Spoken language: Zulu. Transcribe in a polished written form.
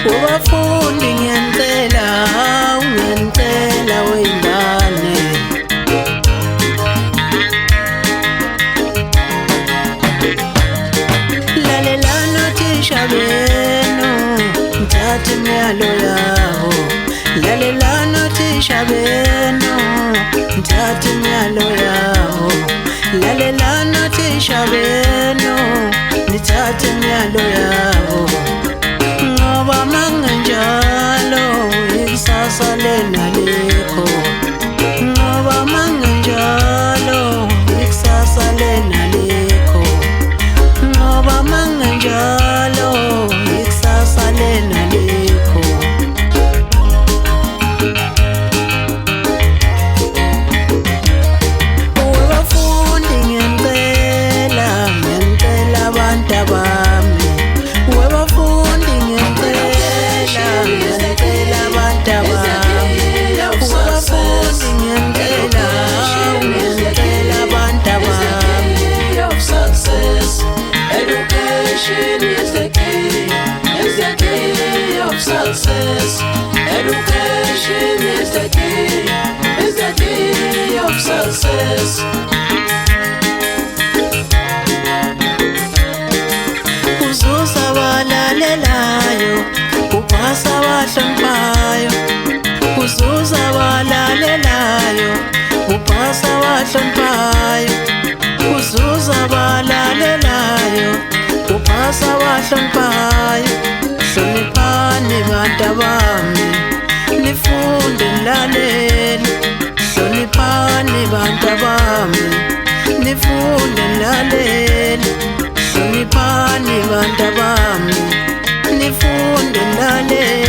Wabafundi ngiyacela ungenzela wengane lalelana thisha benu ngithathe imiyalo yabo lalelana thisha benu ngithathe imiyalo yabo lalelana thisha benu ngithathe imiyalo yabo ngoba mangenjalo ikusasa lena likho ngoba mangenjalo ikusasa lena likho ngoba mangenjalo ikusasa lena likho wabafundi ngiyacela abantu abami wabafundi Education is the key of success. Education is the key of success. Uzuza walalelayo, upasa wahloniphayo. Uzuza walalelayo, upasa wahloniphayo. Uzuza walalelayo, upasa wahloniphayo. Hloniphani bantu abami, nifunde nilalele. Hloniphani bantu abami, nifunde nilalele. Hloniphani bantu abami, nifunde nilalele.